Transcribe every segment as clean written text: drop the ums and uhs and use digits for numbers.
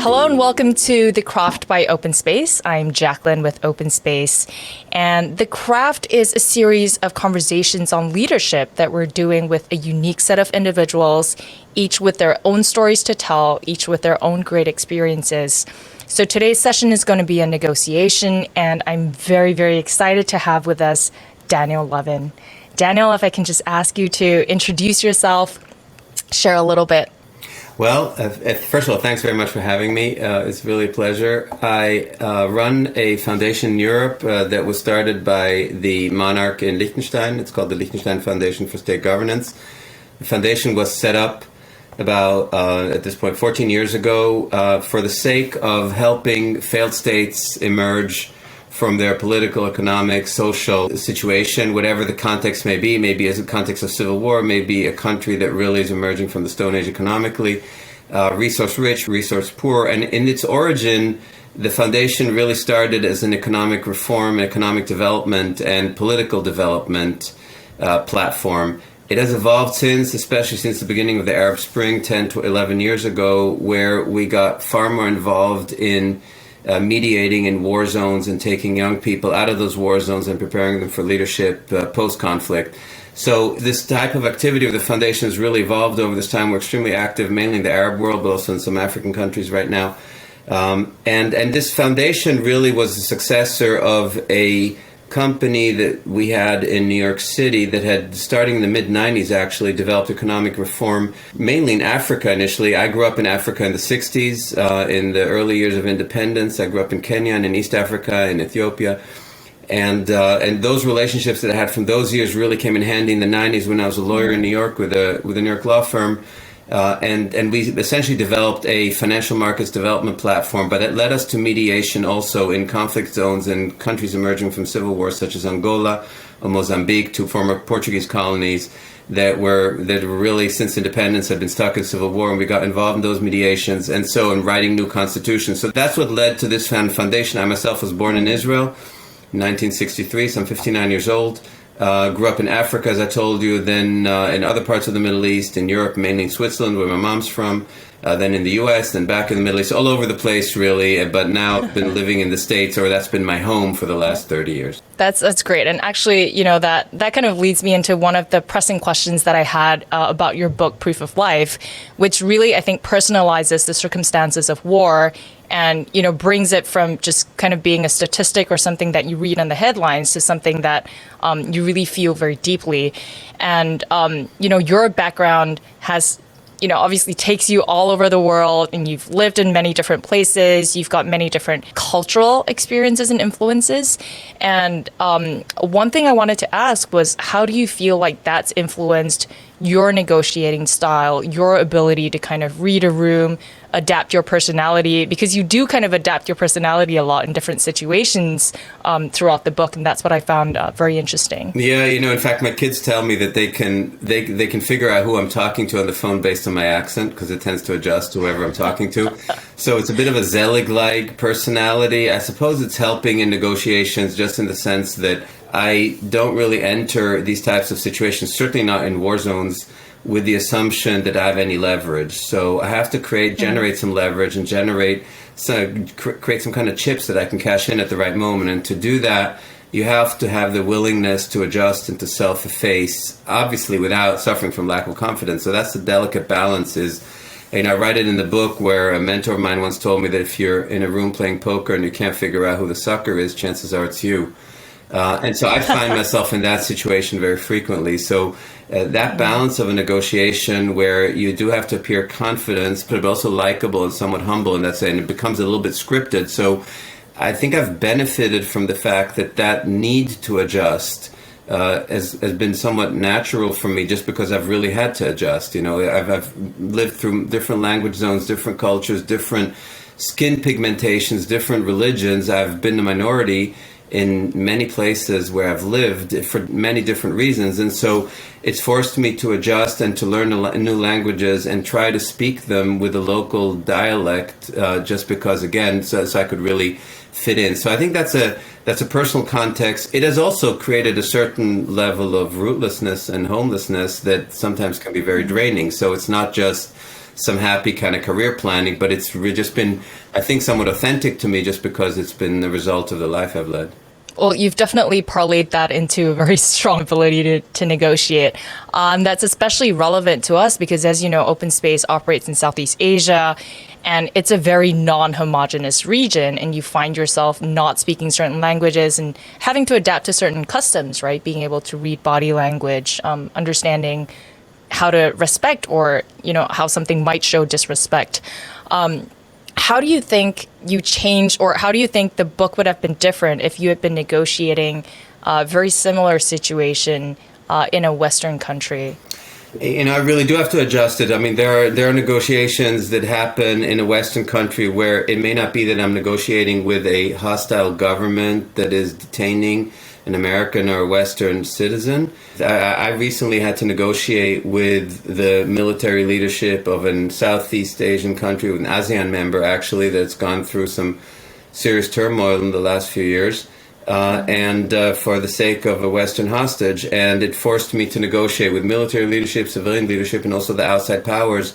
Hello and welcome to The Craft by Openspace. I'm Jaclyn with Openspace. And The Craft is a series of conversations on leadership that we're doing with a unique set of individuals, each with their own stories to tell, each with their own great experiences. So today's session is going to be a negotiation, and I'm very, very excited to have with us Daniel Levin. Daniel, if I can just ask you to introduce yourself, share a little bit. Well, first of all, thanks very much for having me. It's really a pleasure. I run a foundation in Europe that was started by the monarch in Liechtenstein. It's called the Liechtenstein Foundation for State Governance. The foundation was set up about, at this point, 14 years ago for the sake of helping failed states emerge from their political, economic, social situation, whatever the context may be. Maybe as a context of civil war, maybe a country that really is emerging from the Stone Age economically, resource rich, resource poor. And in its origin, the foundation really started as an economic reform, economic development, and political development platform. It has evolved since, especially since the beginning of the Arab Spring 10 to 11 years ago, where we got far more involved in mediating in war zones and taking young people out of those war zones and preparing them for leadership post-conflict. So this type of activity of the foundation has really evolved over this time. We're extremely active, mainly in the Arab world, but also in some African countries right now. And this foundation really was the successor of a company that we had in New York City that had, starting in the mid-90s, actually developed economic reform, mainly in Africa initially. I grew up in Africa in the 60s, in the early years of independence. I grew up in Kenya and in East Africa, in Ethiopia. And those relationships that I had from those years really came in handy in the 90s when I was a lawyer in New York with a New York law firm. And we essentially developed a financial markets development platform, but it led us to mediation also in conflict zones in countries emerging from civil wars such as Angola or Mozambique, two former Portuguese colonies that were really, since independence, had been stuck in civil war, and we got involved in those mediations, and so in writing new constitutions. So that's what led to this foundation. I myself was born in Israel in 1963, so I'm 59 years old. Grew up in Africa, as I told you, then in other parts of the Middle East, in Europe, mainly in Switzerland, where my mom's from, then in the U.S., then back in the Middle East, all over the place, really. But now I've been living in the States, or that's been my home for the last 30 years. That's great. And actually, you know, that kind of leads me into one of the pressing questions that I had about your book, Proof of Life, which really, I think, personalizes the circumstances of war and, you know, brings it from just kind of being a statistic or something that you read on the headlines to something that you really feel very deeply. And, you know, your background has, you know, obviously takes you all over the world, and you've lived in many different places. You've got many different cultural experiences and influences. And one thing I wanted to ask was, how do you feel like that's influenced your negotiating style, your ability to kind of read a room, adapt your personality, because you do kind of adapt your personality a lot in different situations throughout the book, and that's what I found very interesting. Yeah, you know, in fact, my kids tell me that they can figure out who I'm talking to on the phone based on my accent, because it tends to adjust to whoever I'm talking to. So it's a bit of a Zelig-like personality. I suppose it's helping in negotiations, just in the sense that I don't really enter these types of situations, certainly not in war zones, with the assumption that I have any leverage. So I have to generate some leverage and create some kind of chips that I can cash in at the right moment. And to do that, you have to have the willingness to adjust and to self-efface, obviously without suffering from lack of confidence. So that's the delicate balance. And I write it in the book, where a mentor of mine once told me that if you're in a room playing poker and you can't figure out who the sucker is, chances are it's you. And so I find myself in that situation very frequently. So that balance of a negotiation where you do have to appear confident, but also likable and somewhat humble, and it becomes a little bit scripted. So I think I've benefited from the fact that need to adjust has been somewhat natural for me, just because I've really had to adjust. You know, I've lived through different language zones, different cultures, different skin pigmentations, different religions. I've been the minority in many places where I've lived for many different reasons. And so it's forced me to adjust and to learn new languages and try to speak them with a local dialect, just because, again, so I could really fit in. So I think that's a personal context. It has also created a certain level of rootlessness and homelessness that sometimes can be very draining. So it's not just some happy kind of career planning, but it's just been, I think, somewhat authentic to me just because it's been the result of the life I've led. Well, you've definitely parlayed that into a very strong ability to negotiate. That's especially relevant to us because, as you know, Openspace operates in Southeast Asia, and it's a very non-homogenous region, and you find yourself not speaking certain languages and having to adapt to certain customs, right? Being able to read body language, understanding how to respect or, how something might show disrespect. How do you think you changed, or how do you think the book would have been different if you had been negotiating a very similar situation in a Western country? I really do have to adjust it. I mean, there are negotiations that happen in a Western country where it may not be that I'm negotiating with a hostile government that is detaining an American or Western citizen. I recently had to negotiate with the military leadership of a Southeast Asian country, with an ASEAN member actually, that's gone through some serious turmoil in the last few years. And for the sake of a Western hostage. And it forced me to negotiate with military leadership, civilian leadership, and also the outside powers,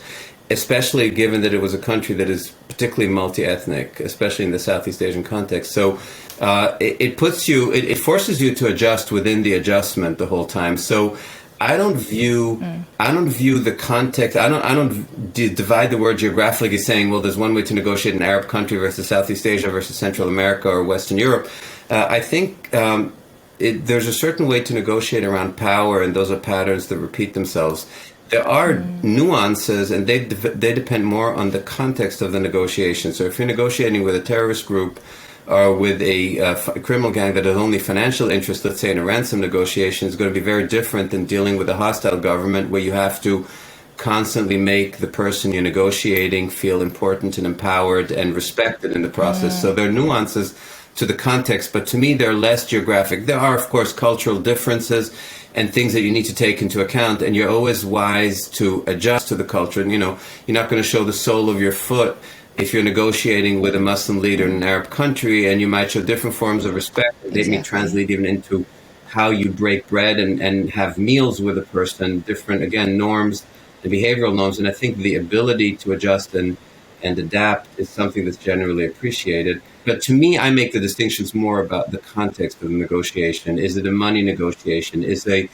especially given that it was a country that is particularly multi-ethnic, especially in the Southeast Asian context. So it forces you to adjust within the adjustment the whole time. So I don't view the context. I don't divide the word geographically as saying, well, there's one way to negotiate an Arab country versus Southeast Asia versus Central America or Western Europe. I think there's a certain way to negotiate around power, and those are patterns that repeat themselves. There are nuances, and they depend more on the context of the negotiation. So if you're negotiating with a terrorist group or with a criminal gang that has only financial interest, let's say in a ransom negotiation, is going to be very different than dealing with a hostile government where you have to constantly make the person you're negotiating feel important and empowered and respected in the process. So there are nuances to the context, but to me, they're less geographic. There are, of course, cultural differences and things that you need to take into account, and you're always wise to adjust to the culture. And, you're not going to show the sole of your foot if you're negotiating with a Muslim leader in an Arab country, and you might show different forms of respect. They may translate even into how you break bread and have meals with a person, different, again, norms and behavioral norms. And I think the ability to adjust and adapt is something that's generally appreciated. But to me, I make the distinctions more about the context of the negotiation. Is it a money negotiation? Is it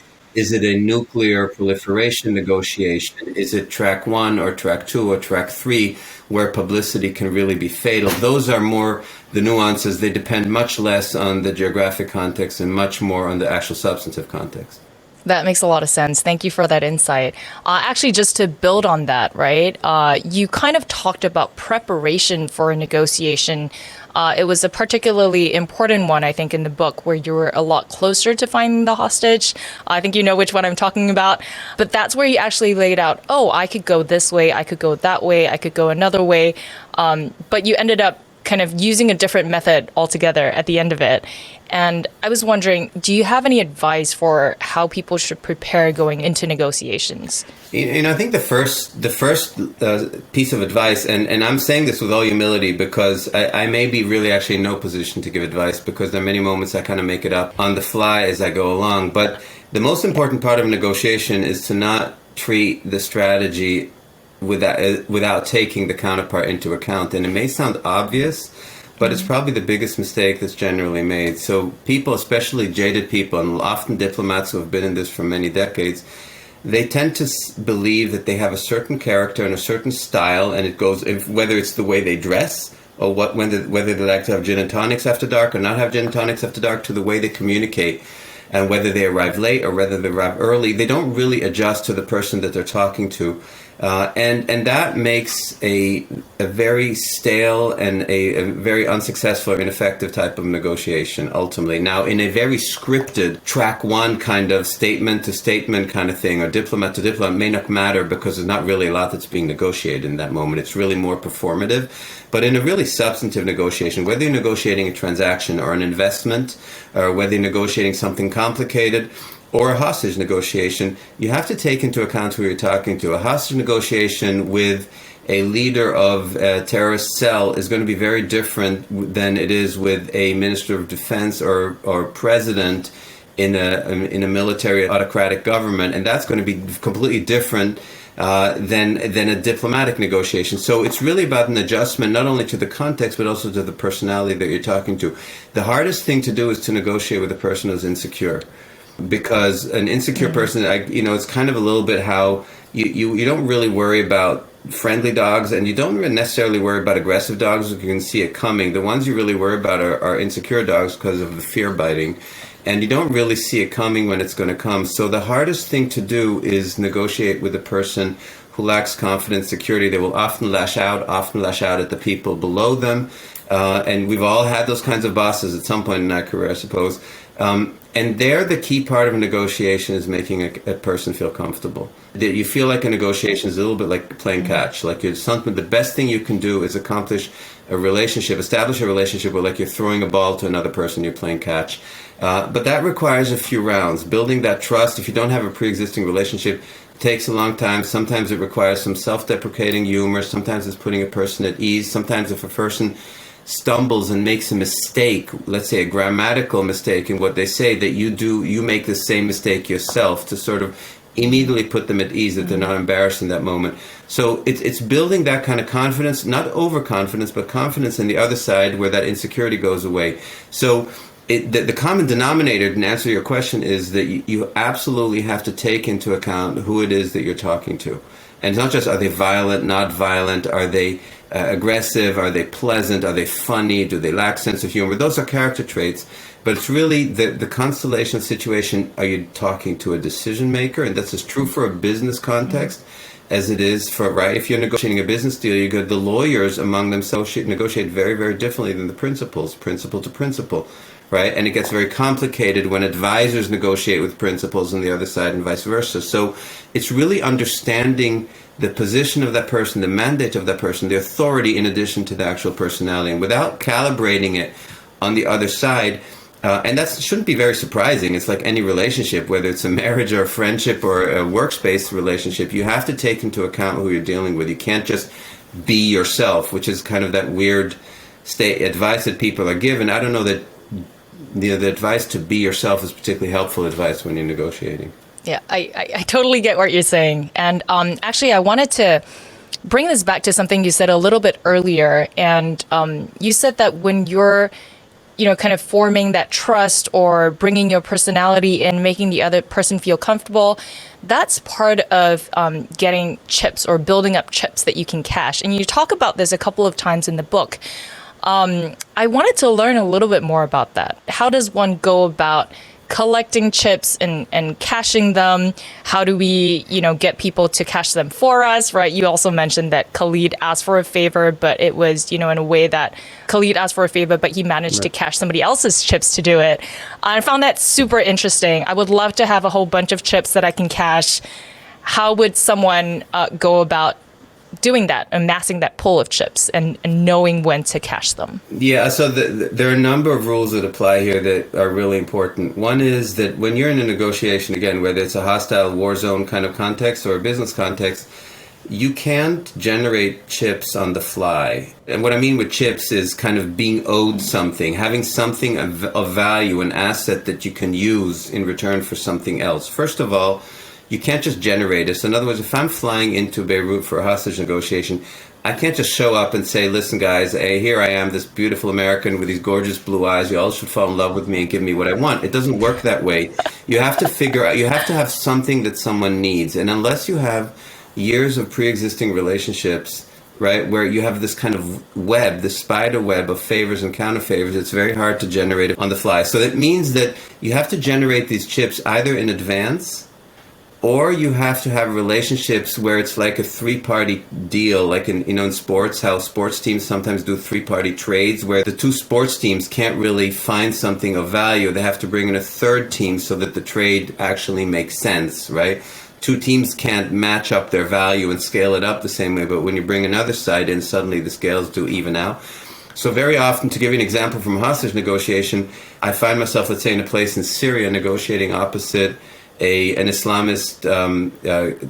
a nuclear proliferation negotiation? Is it track 1 or track 2 or track 3, where publicity can really be fatal? Those are more the nuances. They depend much less on the geographic context and much more on the actual substantive context. That makes a lot of sense. Thank you for that insight. Actually, just to build on that, right? You kind of talked about preparation for a negotiation. It was a particularly important one, I think, in the book, where you were a lot closer to finding the hostage. I think you know which one I'm talking about. But that's where you actually laid out, I could go this way, I could go that way, I could go another way. But you ended up kind of using a different method altogether at the end of it. And I was wondering, do you have any advice for how people should prepare going into negotiations? I think the first piece of advice, and I'm saying this with all humility because I may be really actually in no position to give advice, because there are many moments I kind of make it up on the fly as I go along. But the most important part of negotiation is to not treat the strategy without taking the counterpart into account. And it may sound obvious, but it's probably the biggest mistake that's generally made. So people, especially jaded people, and often diplomats who have been in this for many decades, they tend to believe that they have a certain character and a certain style, and it goes, whether it's the way they dress, or whether they like to have gin and tonics after dark or not have gin and tonics after dark, to the way they communicate, and whether they arrive late or whether they arrive early. They don't really adjust to the person that they're talking to. And that makes a very stale and a very unsuccessful or ineffective type of negotiation, ultimately. Now, in a very scripted track 1 kind of statement to statement kind of thing, or diplomat to diplomat, may not matter, because there's not really a lot that's being negotiated in that moment. It's really more performative. But in a really substantive negotiation, whether you're negotiating a transaction or an investment, or whether you're negotiating something complicated, or a hostage negotiation, you have to take into account who you're talking to. A hostage negotiation with a leader of a terrorist cell is going to be very different than it is with a minister of defense or president in a military autocratic government, and that's going to be completely different than a diplomatic negotiation. So it's really about an adjustment, not only to the context, but also to the personality that you're talking to. The hardest thing to do is to negotiate with a person who's insecure. Because an insecure person, it's kind of a little bit how you don't really worry about friendly dogs, and you don't even necessarily worry about aggressive dogs. You can see it coming. The ones you really worry about are insecure dogs because of the fear biting, and you don't really see it coming when it's going to come. So the hardest thing to do is negotiate with a person who lacks confidence, security. They will often lash out at the people below them, and we've all had those kinds of bosses at some point in our career, I suppose. And there, the key part of a negotiation is making a person feel comfortable. That you feel like a negotiation is a little bit like playing catch. Like it's something. The best thing you can do is establish a relationship where, like, you're throwing a ball to another person, you're playing catch. But that requires a few rounds. Building that trust. If you don't have a pre-existing relationship, it takes a long time. Sometimes it requires some self-deprecating humor. Sometimes it's putting a person at ease. Sometimes if a person stumbles and makes a mistake, let's say a grammatical mistake in what they say, that you make the same mistake yourself to sort of immediately put them at ease, that they're not embarrassed in that moment. So it's building that kind of confidence, not overconfidence, but confidence in the other side where that insecurity goes away. So the common denominator, in answer to your question, is that you absolutely have to take into account who it is that you're talking to. And it's not just, are they violent, not violent, are they aggressive, are they pleasant, are they funny, do they lack sense of humor? Those are character traits, but it's really the constellation situation. Are you talking to a decision maker? And that's as true for a business context as it is for, right, if you're negotiating a business deal, you got the lawyers among themselves negotiate very, very differently than the principal to principal, right? And it gets very complicated when advisors negotiate with principals on the other side and vice versa. So it's really understanding the position of that person, the mandate of that person, the authority in addition to the actual personality. And without calibrating it on the other side, and that shouldn't be very surprising. It's like any relationship, whether it's a marriage or a friendship or a workspace relationship, you have to take into account who you're dealing with. You can't just be yourself, which is kind of that weird advice that people are given. I don't know that the advice to be yourself is particularly helpful advice when you're negotiating. Yeah, I totally get what you're saying. And actually, I wanted to bring this back to something you said a little bit earlier. And you said that when you're, kind of forming that trust or bringing your personality in, making the other person feel comfortable, that's part of getting chips or building up chips that you can cash. And you talk about this a couple of times in the book. I wanted to learn a little bit more about that. How does one go about collecting chips and cashing them? How do we, get people to cash them for us, right? You also mentioned that Khalid asked for a favor, but it was, in a way that Khalid asked for a favor, but he managed to cash somebody else's chips to do it. I found that super interesting. I would love to have a whole bunch of chips that I can cash. How would someone go about doing that, amassing that pool of chips and knowing when to cash them? Yeah, so there are a number of rules that apply here that are really important. One is that when you're in a negotiation, again, whether it's a hostile war zone kind of context or a business context, you can't generate chips on the fly. And what I mean with chips is kind of being owed something, having something of value, an asset that you can use in return for something else. First of all, you can't just generate it. So in other words, if I'm flying into Beirut for a hostage negotiation, I can't just show up and say, listen, guys, hey, here I am, this beautiful American with these gorgeous blue eyes. You all should fall in love with me and give me what I want. It doesn't work that way. You have to figure out, you have to have something that someone needs. And unless you have years of pre-existing relationships, right, where you have this kind of web, this spider web of favors and counter favors, it's very hard to generate it on the fly. So that means that you have to generate these chips either in advance, or you have to have relationships where it's like a three-party deal, like in sports, how sports teams sometimes do three-party trades, where the two sports teams can't really find something of value. They have to bring in a third team so that the trade actually makes sense, right? Two teams can't match up their value and scale it up the same way, but when you bring another side in, suddenly the scales do even out. So very often, to give you an example from a hostage negotiation, I find myself, let's say, in a place in Syria negotiating opposite an Islamist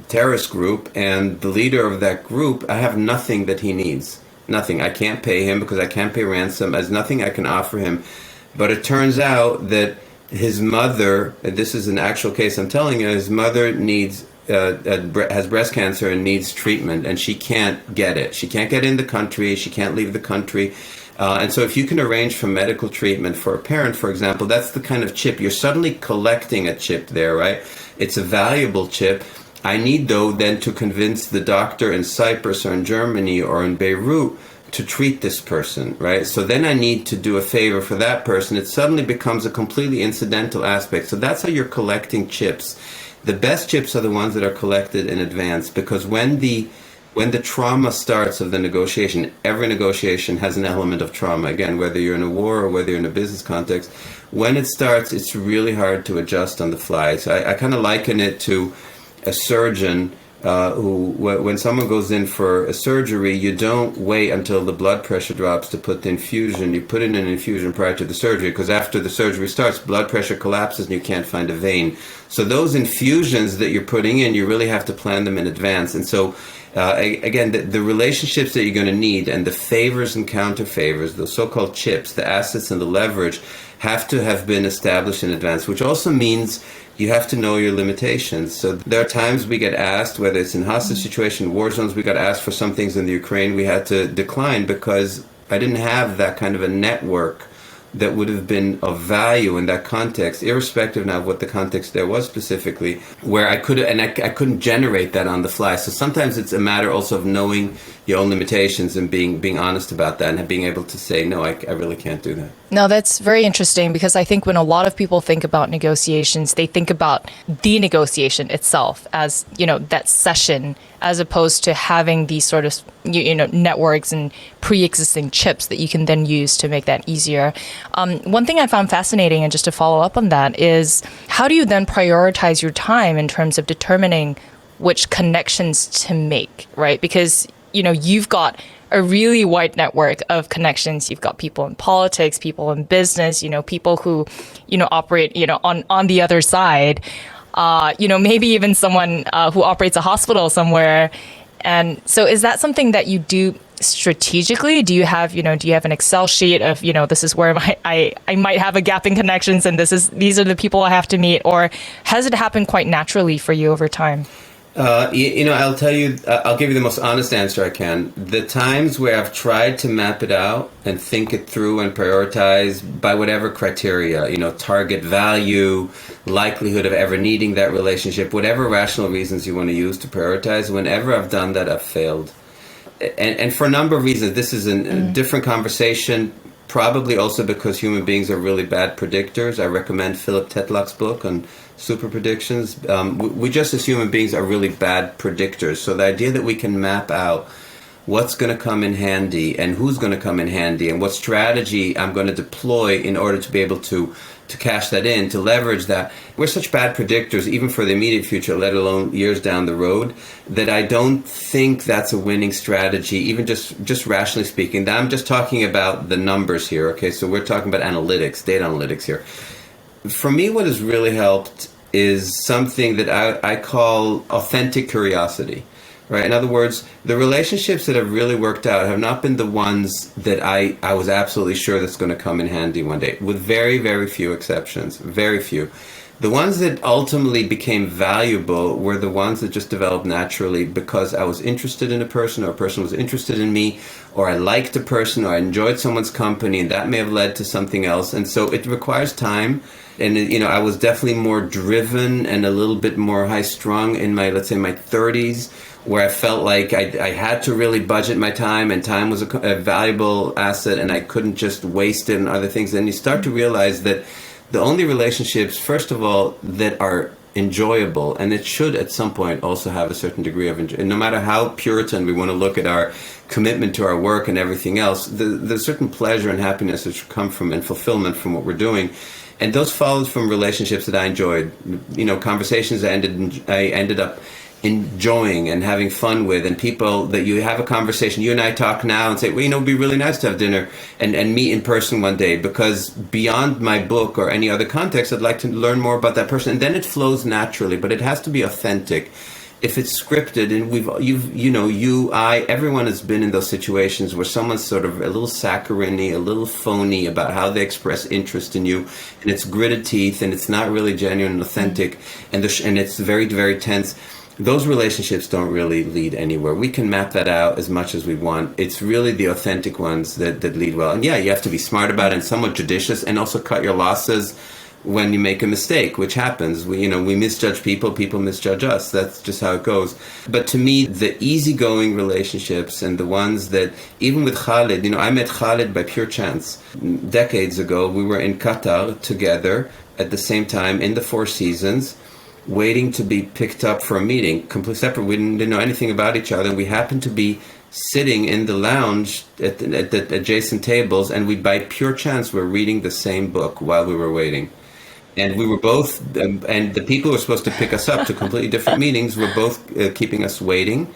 terrorist group, and the leader of that group, I have nothing that he needs. Nothing. I can't pay him because I can't pay ransom. There's nothing I can offer him. But it turns out that his mother, and this is an actual case I'm telling you, his mother needs has breast cancer and needs treatment, and she can't get it. She can't get in the country. She can't leave the country. And so if you can arrange for medical treatment for a parent, for example, that's the kind of chip. You're suddenly collecting a chip there, right? It's a valuable chip. I need, though, then to convince the doctor in Cyprus or in Germany or in Beirut to treat this person, right? So then I need to do a favor for that person. It suddenly becomes a completely incidental aspect. So that's how you're collecting chips. The best chips are the ones that are collected in advance, because when the trauma starts of the negotiation, every negotiation has an element of trauma. Again, whether you're in a war or whether you're in a business context, when it starts, it's really hard to adjust on the fly. So I kind of liken it to a surgeon who, when someone goes in for a surgery, you don't wait until the blood pressure drops to put the infusion. You put in an infusion prior to the surgery, because after the surgery starts, blood pressure collapses and you can't find a vein. So those infusions that you're putting in, you really have to plan them in advance. And so again, the relationships that you're going to need, and the favors and counter favors, the so-called chips, the assets and the leverage, have to have been established in advance, which also means you have to know your limitations. So there are times we get asked, whether it's in hostage situation, war zones, we got asked for some things in the Ukraine, we had to decline because I didn't have that kind of a network that would have been of value in that context, irrespective now of what the context there was specifically, where I couldn't generate that on the fly. So sometimes it's a matter also of knowing your own limitations and being honest about that and being able to say, no, I really can't do that. No, that's very interesting, because I think when a lot of people think about negotiations, they think about the negotiation itself as, that session, as opposed to having these sort of, networks and pre-existing chips that you can then use to make that easier. One thing I found fascinating, and just to follow up on that, is how do you then prioritize your time in terms of determining which connections to make, right? Because, you've got a really wide network of connections. You've got people in politics, people in business, people who, operate, on the other side, maybe even someone who operates a hospital somewhere. And so is that something that you do strategically? Do you have an Excel sheet of, this is where I might have a gap in connections, and these are the people I have to meet? Or has it happened quite naturally for you over time? I'll tell you, I'll give you the most honest answer I can. The times where I've tried to map it out and think it through and prioritize by whatever criteria, target value, likelihood of ever needing that relationship, whatever rational reasons you want to use to prioritize, whenever I've done that, I've failed. And for a number of reasons. This is a different conversation, probably also because human beings are really bad predictors. I recommend Philip Tetlock's book on super predictions. We just as human beings are really bad predictors. So the idea that we can map out what's going to come in handy and who's going to come in handy and what strategy I'm going to deploy in order to be able to cash that in, to leverage that. We're such bad predictors, even for the immediate future, let alone years down the road, that I don't think that's a winning strategy, even just rationally speaking. I'm just talking about the numbers here, okay? So we're talking about analytics, data analytics here. For me, what has really helped is something that I call authentic curiosity, right? In other words, the relationships that have really worked out have not been the ones that I was absolutely sure that's going to come in handy one day, with very, very few exceptions, very few. The ones that ultimately became valuable were the ones that just developed naturally because I was interested in a person, or a person was interested in me, or I liked a person, or I enjoyed someone's company, and that may have led to something else. And so it requires time. And, I was definitely more driven and a little bit more high-strung in my 30s, where I felt like I had to really budget my time, and time was a valuable asset, and I couldn't just waste it on other things. And you start to realize that the only relationships, first of all, that are enjoyable, and it should at some point also have a certain degree of enjoyment. No matter how Puritan we want to look at our commitment to our work and everything else, there's certain pleasure and happiness that should come from, and fulfillment from what we're doing. And those followed from relationships that I enjoyed, conversations I ended up enjoying and having fun with, and people that you have a conversation, you and I talk now and say, well, it'd be really nice to have dinner and meet in person one day, because beyond my book or any other context, I'd like to learn more about that person. And then it flows naturally, but it has to be authentic. If it's scripted, and everyone has been in those situations where someone's sort of a little saccharine, a little phony about how they express interest in you, and it's gritted teeth, and it's not really genuine and authentic, and it's very, very tense. those relationships don't really lead anywhere. We can map that out as much as we want. It's really the authentic ones that lead well. And yeah, you have to be smart about it and somewhat judicious, and also cut your losses when you make a mistake, which happens. We misjudge people, people misjudge us. That's just how it goes. But to me, the easygoing relationships and the ones that, even with Khalid, I met Khalid by pure chance. Decades ago, we were in Qatar together at the same time in the Four Seasons, waiting to be picked up for a meeting, completely separate. We didn't know anything about each other. We happened to be sitting in the lounge at the adjacent tables, and we, by pure chance, were reading the same book while we were waiting. And we were both, and the people who were supposed to pick us up to completely different meetings were both keeping us waiting.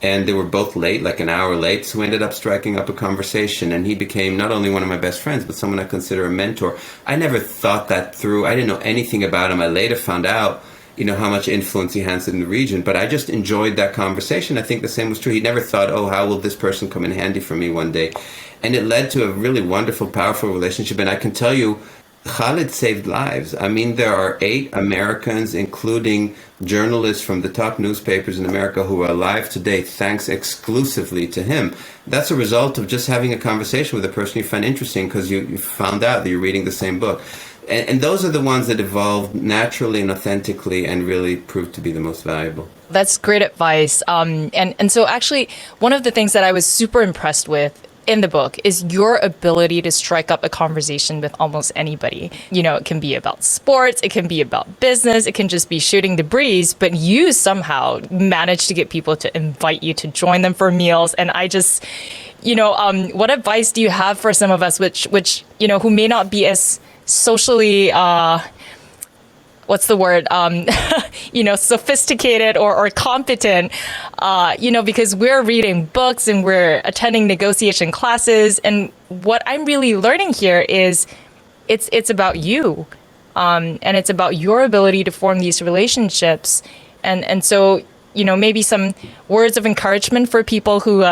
And they were both late, like an hour late. So we ended up striking up a conversation. And he became not only one of my best friends, but someone I consider a mentor. I never thought that through. I didn't know anything about him. I later found out, how much influence he has in the region. But I just enjoyed that conversation. I think the same was true. He never thought, oh, how will this person come in handy for me one day? And it led to a really wonderful, powerful relationship. And I can tell you, Khalid saved lives. I mean, there are 8 Americans, including journalists from the top newspapers in America, who are alive today thanks exclusively to him. That's a result of just having a conversation with a person you find interesting because you found out that you're reading the same book. And those are the ones that evolved naturally and authentically and really proved to be the most valuable. That's great advice. And so actually, one of the things that I was super impressed with in the book is your ability to strike up a conversation with almost anybody. It can be about sports, it can be about business, it can just be shooting the breeze, but you somehow manage to get people to invite you to join them for meals. And I just, what advice do you have for some of us which who may not be as socially what's the word, sophisticated or competent, because we're reading books and we're attending negotiation classes. And what I'm really learning here is it's about you. And it's about your ability to form these relationships. And so, maybe some words of encouragement for people who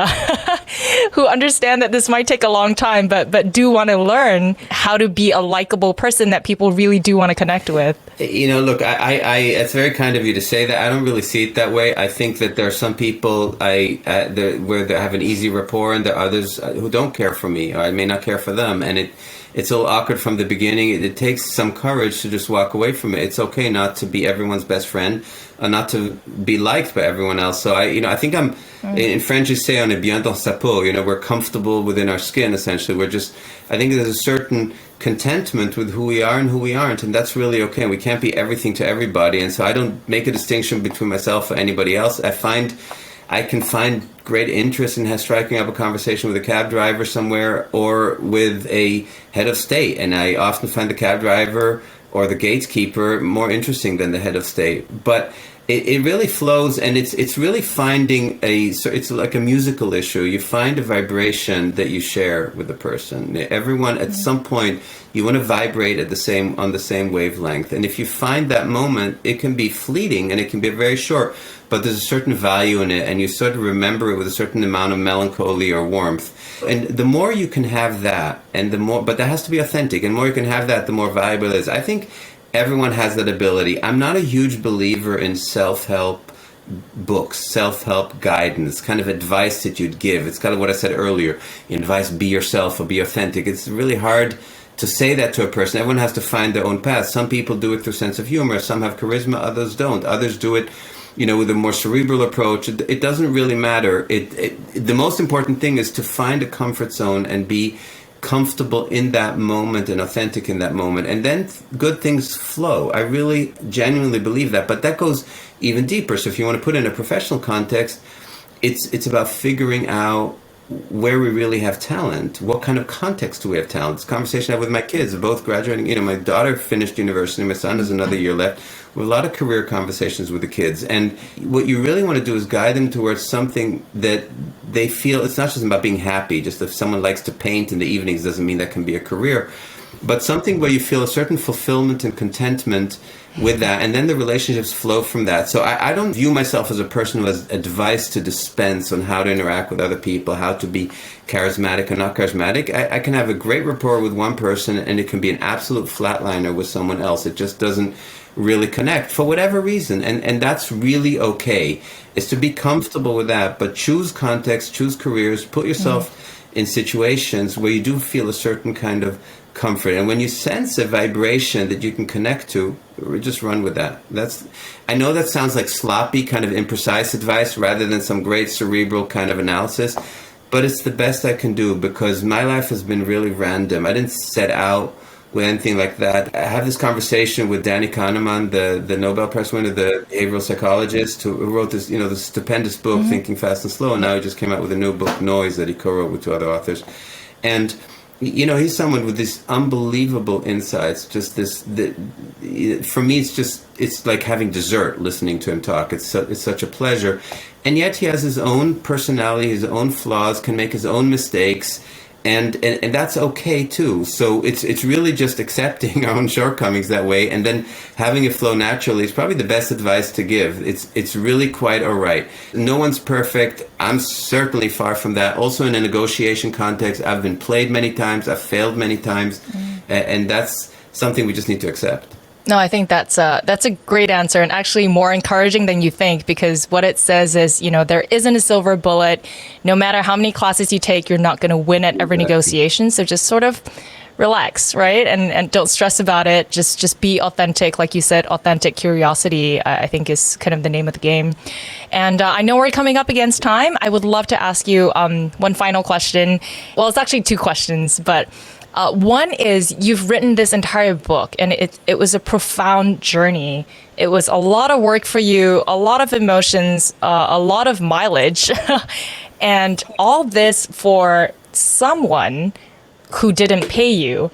who understand that this might take a long time, but do want to learn how to be a likable person that people really do want to connect with. Look, I it's very kind of you to say that. I don't really see it that way. I think that there are some people where they have an easy rapport, and there are others who don't care for me, or I may not care for them, and it's a little awkward from the beginning. It takes some courage to just walk away from it. It's okay not to be everyone's best friend, not to be liked by everyone else. So I think I'm, in French you say, on est bien dans sa peau. We're comfortable within our skin, essentially. I think there's a certain contentment with who we are and who we aren't, and that's really okay. We can't be everything to everybody, and so I don't make a distinction between myself or anybody else. I can find great interest in striking up a conversation with a cab driver somewhere or with a head of state. And I often find the cab driver or the gatekeeper more interesting than the head of state. But it really flows, and it's really finding it's like a musical issue. You find a vibration that you share with the person. Everyone, at some point, you want to vibrate on the same wavelength. And if you find that moment, it can be fleeting and it can be very short, but there's a certain value in it, and you sort of remember it with a certain amount of melancholy or warmth. And the more you can have that, but that has to be authentic, and the more you can have that, the more valuable it is. I think everyone has that ability. I'm not a huge believer in self-help books, self-help guidance, kind of advice that you'd give. It's kind of what I said earlier. Advice, be yourself or be authentic. It's really hard to say that to a person. Everyone has to find their own path. Some people do it through sense of humor. Some have charisma, others don't. Others do it with a more cerebral approach. It doesn't really matter. The most important thing is to find a comfort zone and be comfortable in that moment and authentic in that moment, and then good things flow. I really genuinely believe that, but that goes even deeper. So if you want to put it in a professional context, it's about figuring out where we really have talent. What kind of context do we have talent? This conversation I have with my kids, they're both graduating. My daughter finished university, my son has another year left. We have a lot of career conversations with the kids, and what you really want to do is guide them towards something that they feel. It's not just about being happy. Just if someone likes to paint in the evenings doesn't mean that can be a career. but something where you feel a certain fulfillment and contentment with that, and then the relationships flow from that. So I don't view myself as a person who has advice to dispense on how to interact with other people, how to be charismatic or not charismatic. I can have a great rapport with one person, and it can be an absolute flatliner with someone else. It just doesn't really connect for whatever reason, and that's really okay. Is to be comfortable with that, but choose context, choose careers, put yourself in situations where you do feel a certain kind of comfort, and when you sense a vibration that you can connect to, just run with that. I know that sounds like sloppy, kind of imprecise advice rather than some great cerebral kind of analysis, but it's the best I can do because my life has been really random. I didn't set out with anything like that. I have this conversation with Danny Kahneman, the Nobel Prize winner, the behavioral psychologist who wrote this, this stupendous book, Thinking Fast and Slow, and now he just came out with a new book, Noise, that he co-wrote with two other authors. And he's someone with these unbelievable insights. Just for me, it's like having dessert listening to him talk. It's such a pleasure. And yet he has his own personality, his own flaws, can make his own mistakes. And that's okay too. So it's really just accepting our own shortcomings that way, and then having it flow naturally is probably the best advice to give. It's really quite all right. No one's perfect. I'm certainly far from that. Also in a negotiation context, I've been played many times. I've failed many times, and that's something we just need to accept. No, I think that's a great answer, and actually more encouraging than you think, because what it says is, there isn't a silver bullet. No matter how many classes you take, you're not going to win at every negotiation. So just sort of relax, right? And don't stress about it. Just be authentic. Like you said, authentic curiosity, I think, is kind of the name of the game. And I know we're coming up against time. I would love to ask you one final question. Well, it's actually two questions, but one is, you've written this entire book, and it was a profound journey. It was a lot of work for you, a lot of emotions, a lot of mileage, and all this for someone who didn't pay you.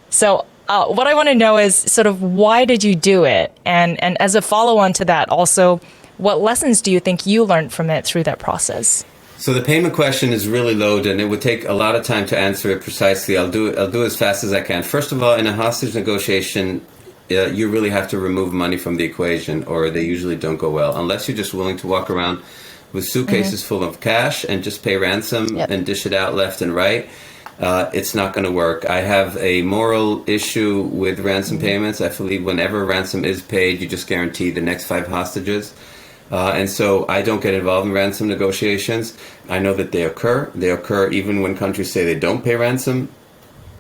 So what I want to know is sort of, why did you do it? And as a follow-on to that, also, what lessons do you think you learned from it through that process? So the payment question is really loaded, and it would take a lot of time to answer it precisely. I'll do it as fast as I can. First of all, in a hostage negotiation, you really have to remove money from the equation, or they usually don't go well, unless you're just willing to walk around with suitcases full of cash and just pay ransom and dish it out left and right. It's not going to work. I have a moral issue with ransom payments. I believe whenever ransom is paid, you just guarantee the next 5 hostages. And so I don't get involved in ransom negotiations. I know that they occur. They occur even when countries say they don't pay ransom,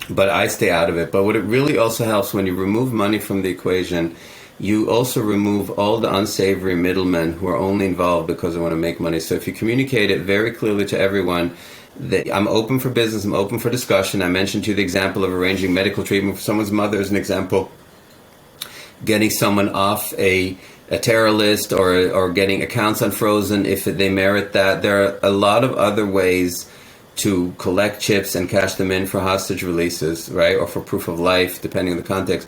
but I stay out of it. But what it really also helps, when you remove money from the equation, you also remove all the unsavory middlemen who are only involved because they want to make money. So if you communicate it very clearly to everyone, that I'm open for business, I'm open for discussion. I mentioned to you the example of arranging medical treatment for someone's mother as an example, getting someone off a terror list, or getting accounts unfrozen if they merit that. There are a lot of other ways to collect chips and cash them in for hostage releases, right? Or for proof of life, depending on the context.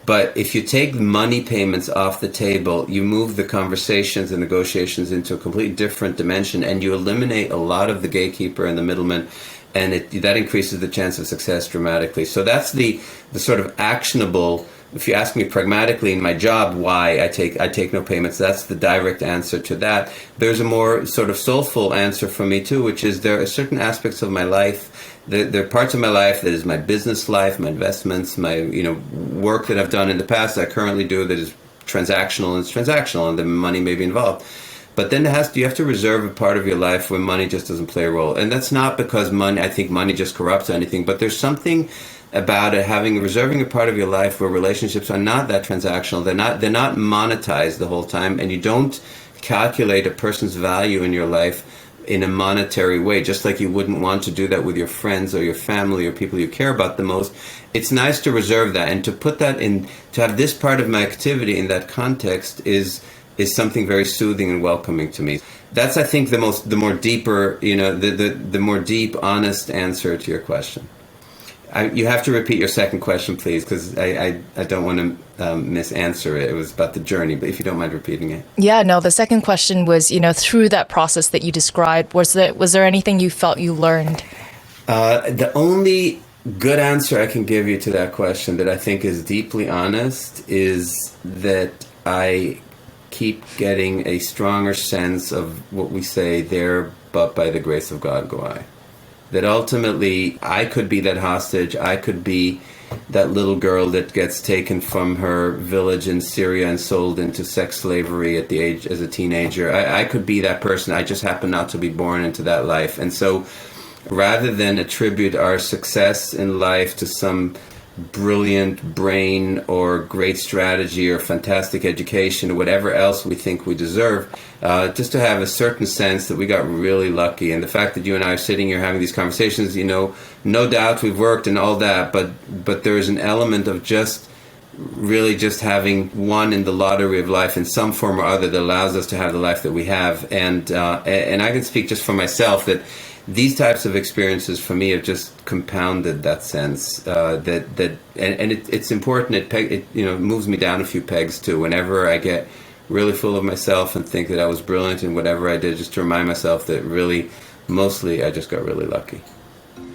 But if you take money payments off the table, you move the conversations and negotiations into a completely different dimension, and you eliminate a lot of the gatekeeper and the middleman, and that increases the chance of success dramatically. So that's the sort of actionable. If you ask me pragmatically in my job why I take no payments, that's the direct answer to that. There's a more sort of soulful answer for me too, which is there are certain aspects of my life, there are parts of my life that is my business life, my investments, my work that I've done in the past that I currently do that is transactional, and it's transactional, and the money may be involved. But then you have to reserve a part of your life where money just doesn't play a role. And that's not because I think money just corrupts anything, but there's something about it, reserving a part of your life where relationships are not that transactional. They're not monetized the whole time, and you don't calculate a person's value in your life in a monetary way, just like you wouldn't want to do that with your friends or your family or people you care about the most. It's nice to reserve that, and to put that in, to have this part of my activity in that context is something very soothing and welcoming to me. That's, I think, the more deeper, the more deep, honest answer to your question. You have to repeat your second question, please, because I don't want to misanswer it. It was about the journey, but if you don't mind repeating it. Yeah, no, the second question was, through that process that you described, was there anything you felt you learned? The only good answer I can give you to that question that I think is deeply honest is that I keep getting a stronger sense of what we say there, but by the grace of God go I. That ultimately I could be that hostage, I could be that little girl that gets taken from her village in Syria and sold into sex slavery at the age as a teenager. I could be that person. I just happen not to be born into that life. And so rather than attribute our success in life to some brilliant brain or great strategy or fantastic education or whatever else we think we deserve, just to have a certain sense that we got really lucky. And the fact that you and I are sitting here having these conversations, no doubt we've worked and all that, but there is an element of just really just having won in the lottery of life in some form or other that allows us to have the life that we have. And I can speak just for myself that these types of experiences for me have just compounded that sense it's important. It moves me down a few pegs too. Whenever I get really full of myself and think that I was brilliant in whatever I did, just to remind myself that really, mostly, I just got really lucky.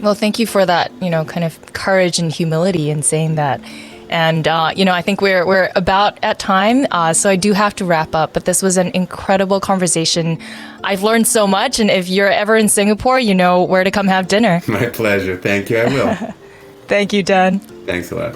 Well, thank you for that, kind of courage and humility in saying that. And, I think we're about at time, so I do have to wrap up. But this was an incredible conversation. I've learned so much. And if you're ever in Singapore, you know where to come have dinner. My pleasure. Thank you. I will. Thank you, Dan. Thanks a lot.